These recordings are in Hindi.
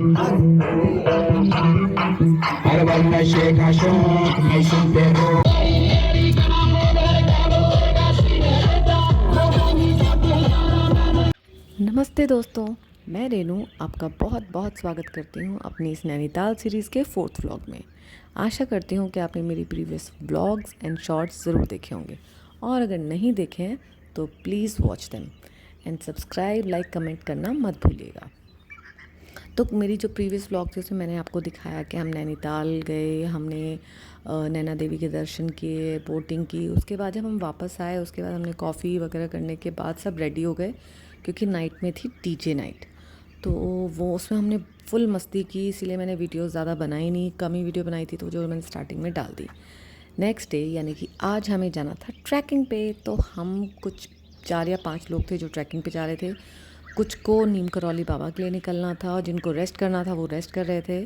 Arabal nashie kashon, naisin perro. नमस्ते दोस्तों, मैं रेनू आपका बहुत बहुत स्वागत करती हूँ अपनी इस नैनीताल सीरीज़ के 4th व्लॉग में। आशा करती हूँ कि आपने मेरी प्रीवियस व्लॉग्स एंड शॉर्ट्स ज़रूर देखे होंगे, और अगर नहीं देखे हैं तो please watch them and subscribe, like, comment करना मत भूलिएगा। तो मेरी जो प्रीवियस व्लॉग थी उसमें मैंने आपको दिखाया कि हम नैनीताल गए, हमने नैना देवी के दर्शन किए, बोटिंग की। उसके बाद जब हम वापस आए उसके बाद हमने कॉफ़ी वगैरह करने के बाद सब रेडी हो गए, क्योंकि नाइट में थी डीजे नाइट। तो वो उसमें हमने फुल मस्ती की, इसीलिए मैंने वीडियो ज़्यादा बनाई नहीं, कम ही वीडियो बनाई थी, तो जो मैंने स्टार्टिंग में डाल दी। नेक्स्ट डे यानी कि आज हमें जाना था ट्रैकिंग पे। तो हम कुछ 4 या 5 लोग थे जो ट्रैकिंग पे जा रहे थे। कुछ को नीम करौली बाबा के लिए निकलना था, और जिनको रेस्ट करना था वो रेस्ट कर रहे थे।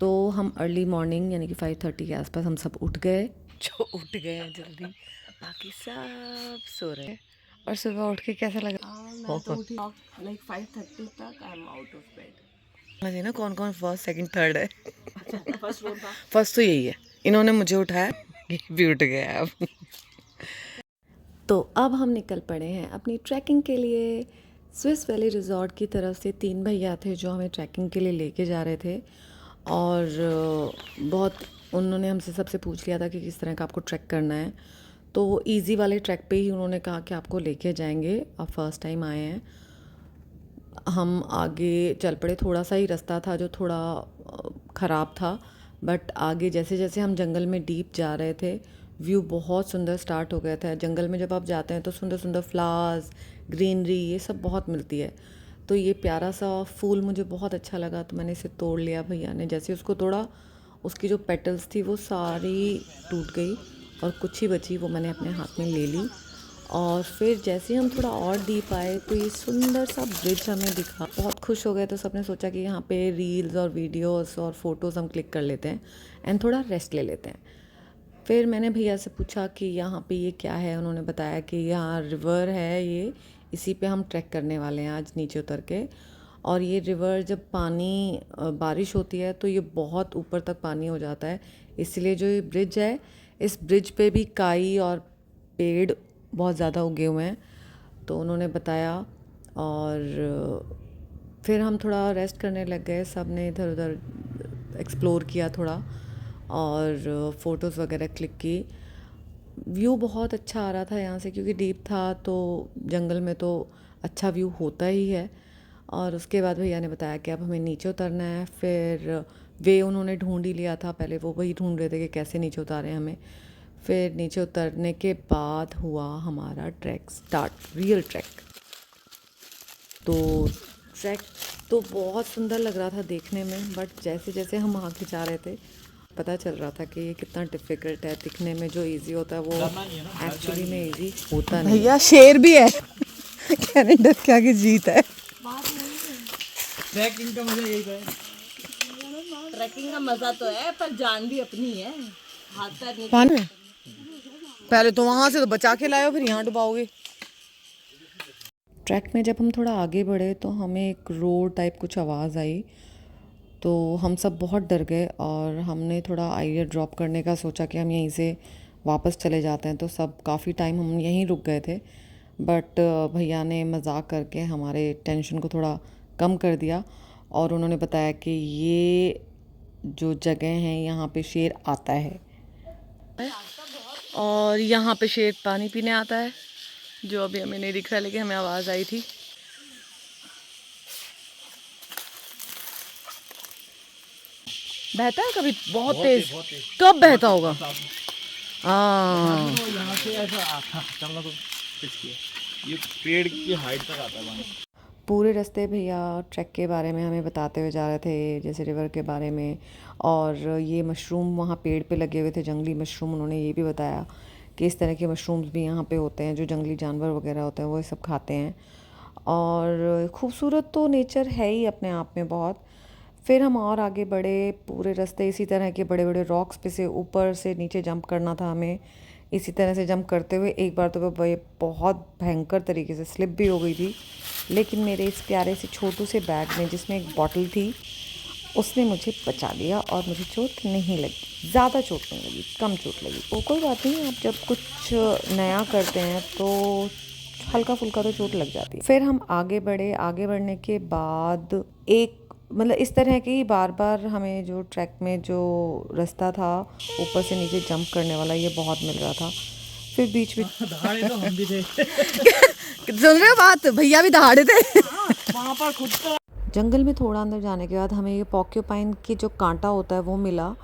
तो हम अर्ली मॉर्निंग यानी कि 5:30 के आसपास हम सब उठ गए, जो उठ गए हैं जल्दी, बाकी सब सो रहे हैं। और सुबह उठ के कैसा लगा? मैं तो उठी लाइक 5:30 तक I am out of bed. मुझे ना कौन कौन फर्स्ट सेकंड थर्ड है। अच्छा, फर्स्ट कौन था? फर्स्ट तो यही है, इन्होंने मुझे उठाया, ये भी उठ गया अब। तो अब हम निकल पड़े हैं अपनी ट्रैकिंग के लिए। स्विस वैली रिज़ॉर्ट की तरफ से 3 भैया थे जो हमें ट्रैकिंग के लिए लेके जा रहे थे, और बहुत उन्होंने हमसे सबसे पूछ लिया था कि किस तरह का आपको ट्रैक करना है। तो वो ईज़ी वाले ट्रैक पे ही उन्होंने कहा कि आपको लेके जाएंगे, आप फर्स्ट टाइम आए हैं। हम आगे चल पड़े, थोड़ा सा ही रास्ता था जो थोड़ा ख़राब था, बट आगे जैसे जैसे हम जंगल में डीप जा रहे थे व्यू बहुत सुंदर स्टार्ट हो गया था। जंगल में जब आप जाते हैं तो सुंदर सुंदर फ्लावर्स, ग्रीनरी, ये सब बहुत मिलती है। तो ये प्यारा सा फूल मुझे बहुत अच्छा लगा, तो मैंने इसे तोड़ लिया। भैया ने जैसे उसको तोड़ा, उसकी जो पेटल्स थी वो सारी टूट गई, और कुछ ही बची, वो मैंने अपने हाथ में ले ली। और फिर जैसे ही हम थोड़ा और डीप आए तो ये सुंदर सा ब्रिज हमें दिखा, बहुत खुश हो गए। तो सबने सोचा कि यहाँ पे रील्स और वीडियोस और फ़ोटोज़ हम क्लिक कर लेते हैं एंड थोड़ा रेस्ट ले लेते हैं। फिर मैंने भैया से पूछा कि यहाँ पे ये क्या है। उन्होंने बताया कि यहाँ रिवर है, ये इसी पे हम ट्रैक करने वाले हैं आज नीचे उतर के। और ये रिवर जब पानी बारिश होती है तो ये बहुत ऊपर तक पानी हो जाता है, इसलिए जो ये ब्रिज है, इस ब्रिज पे भी काई और पेड़ बहुत ज़्यादा उगे हुए हैं। तो उन्होंने बताया, और फिर हम थोड़ा रेस्ट करने लग गए। सब ने इधर उधर एक्सप्लोर किया थोड़ा, और फ़ोटोज़ वगैरह क्लिक की। व्यू बहुत अच्छा आ रहा था यहाँ से, क्योंकि डीप था तो जंगल में तो अच्छा व्यू होता ही है। और उसके बाद भैया ने बताया कि अब हमें नीचे उतरना है। फिर वे उन्होंने ढूंढ ही लिया था, पहले वो वही ढूंढ रहे थे कि कैसे नीचे उतारें हमें। फिर नीचे उतरने के बाद हुआ हमारा ट्रैक स्टार्ट, रियल ट्रैक। तो ट्रैक तो बहुत सुंदर लग रहा था देखने में, बट जैसे जैसे हम आगे जा रहे थे पता चल रहा था कि ये कितना डिफ़िकल्ट है। दिखने में जो इजी होता है वो एक्चुअली में इजी होता नहीं। भैया शेर भी है। कैनेडा के आगे जीत है। ट्रैकिंग का मजा यही है। ट्रैकिंग का मजा तो है, पर जान भी अपनी है। हाथ पैर नहीं पानी में पहले तो वहां से तो बचा के लाए हो, फिर यहाँ डुबाओगे। ट्रैक में जब हम थोड़ा आगे बढ़े तो हमें एक रोड टाइप कुछ आवाज़ आई, तो हम सब बहुत डर गए, और हमने थोड़ा आइडिया ड्रॉप करने का सोचा कि हम यहीं से वापस चले जाते हैं। तो सब काफ़ी टाइम हम यहीं रुक गए थे, बट भैया ने मजाक करके हमारे टेंशन को थोड़ा कम कर दिया, और उन्होंने बताया कि ये जो जगह है यहाँ पे शेर आता है, और यहाँ पे शेर पानी पीने आता है, जो अभी हमें नहीं दिख रहा, लेकिन हमें आवाज़ आई थी। बहता है कभी बहुत तेज? कब बहता होगा? हाँ, यहाँ से ऐसा आता चलना तो रिस्की है। ये पेड़ की हाइट तक आता है पानी। पूरे रास्ते भैया ट्रैक के बारे में हमें बताते हुए जा रहे थे, जैसे रिवर के बारे में, और ये मशरूम वहाँ पेड़ पे लगे हुए थे, जंगली मशरूम। उन्होंने ये भी बताया कि इस तरह के मशरूम्स भी यहाँ पे होते हैं, जो जंगली जानवर वगैरह होते हैं वो सब खाते हैं। और खूबसूरत तो नेचर है ही अपने आप में बहुत। फिर हम और आगे बढ़े, पूरे रास्ते इसी तरह के बड़े बड़े रॉक्स पे से ऊपर से नीचे जंप करना था हमें। इसी तरह से जंप करते हुए एक बार तो मैं बहुत भयंकर तरीके से स्लिप भी हो गई थी, लेकिन मेरे इस प्यारे से छोटू से बैग में, जिसमें एक बॉटल थी उसने मुझे बचा लिया और मुझे चोट नहीं लगी, ज़्यादा चोट नहीं लगी, कम चोट लगी। वो कोई बात नहीं, आप जब कुछ नया करते हैं तो हल्का फुल्का तो चोट लग जाती है। फिर हम आगे बढ़े, आगे बढ़ने के बाद एक मतलब इस तरह की बार बार हमें जो ट्रैक में जो रास्ता था ऊपर से नीचे जंप करने वाला, ये बहुत मिल रहा था। फिर बीच में दहाड़े तो हम भी थे। सुन रहे हो बात, भैया भी दहाड़े थे। वहाँ पर खुद तो जंगल में थोड़ा अंदर जाने के बाद हमें ये पोर्क्यूपाइन की जो कांटा होता है वो मिला।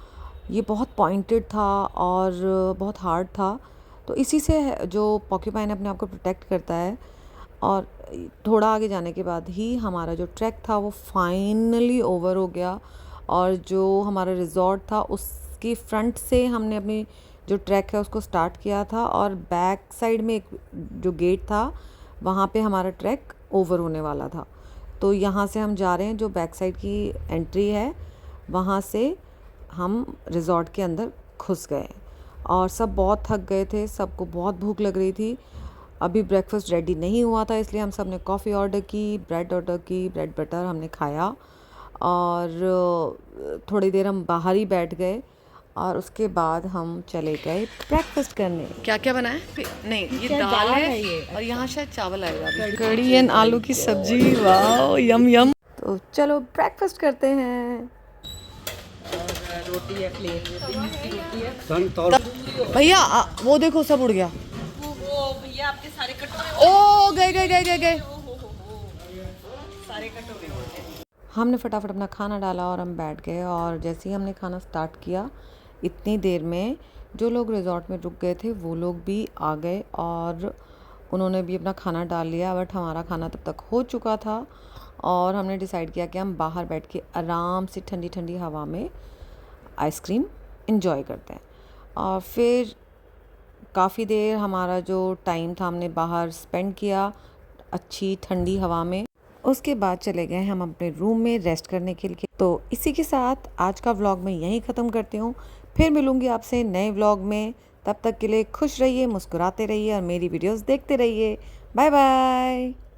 ये बहुत पॉइंटेड था और बहुत हार्ड था, तो इसी से जो पोर्क्यूपाइन अपने आप को प्रोटेक्ट करता है। और थोड़ा आगे जाने के बाद ही हमारा जो ट्रैक था वो फाइनली ओवर हो गया, और जो हमारा रिजॉर्ट था उसकी फ्रंट से हमने अपनी जो ट्रैक है उसको स्टार्ट किया था, और बैक साइड में एक जो गेट था वहाँ पे हमारा ट्रैक ओवर होने वाला था। तो यहाँ से हम जा रहे हैं, जो बैक साइड की एंट्री है वहाँ से हम रिजॉर्ट के अंदर घुस गए, और सब बहुत थक गए थे, सबको बहुत भूख लग रही थी। अभी ब्रेकफास्ट रेडी नहीं हुआ था, इसलिए हम सब ने कॉफ़ी ऑर्डर की, ब्रेड ऑर्डर की, ब्रेड बटर हमने खाया, और थोड़ी देर हम बाहर ही बैठ गए, और उसके बाद हम चले गए ब्रेकफास्ट करने। क्या क्या बना है? नहीं, ये दाल है और यहाँ शायद चावल आएगा अभी। कड़ी एंड आलू की सब्जी, वाह यम यम। तो चलो ब्रेकफास्ट करते हैं। रोटी है, प्लेन रोटी है। भैया वो देखो सब उड़ गया। वो भैया आपके सारे कटोरे, ओ गए गए गए गए गए। सारे कटोरे होते हैं। हमने फटाफट अपना खाना डाला और हम बैठ गए, और जैसे ही हमने खाना स्टार्ट किया इतनी देर में जो लोग रिजॉर्ट में रुक गए थे वो लोग भी आ गए, और उन्होंने भी अपना खाना डाल लिया। बट हमारा खाना तब तक हो चुका था, और हमने डिसाइड किया कि हम बाहर बैठ के आराम से ठंडी ठंडी हवा में आइसक्रीम एंजॉय करते हैं। और फिर काफ़ी देर हमारा जो टाइम था हमने बाहर स्पेंड किया अच्छी ठंडी हवा में। उसके बाद चले गए हम अपने रूम में रेस्ट करने के लिए। तो इसी के साथ आज का व्लॉग मैं यहीं ख़त्म करती हूँ। फिर मिलूँगी आपसे नए व्लॉग में। तब तक के लिए खुश रहिए, मुस्कुराते रहिए और मेरी वीडियोस देखते रहिए। Bye bye.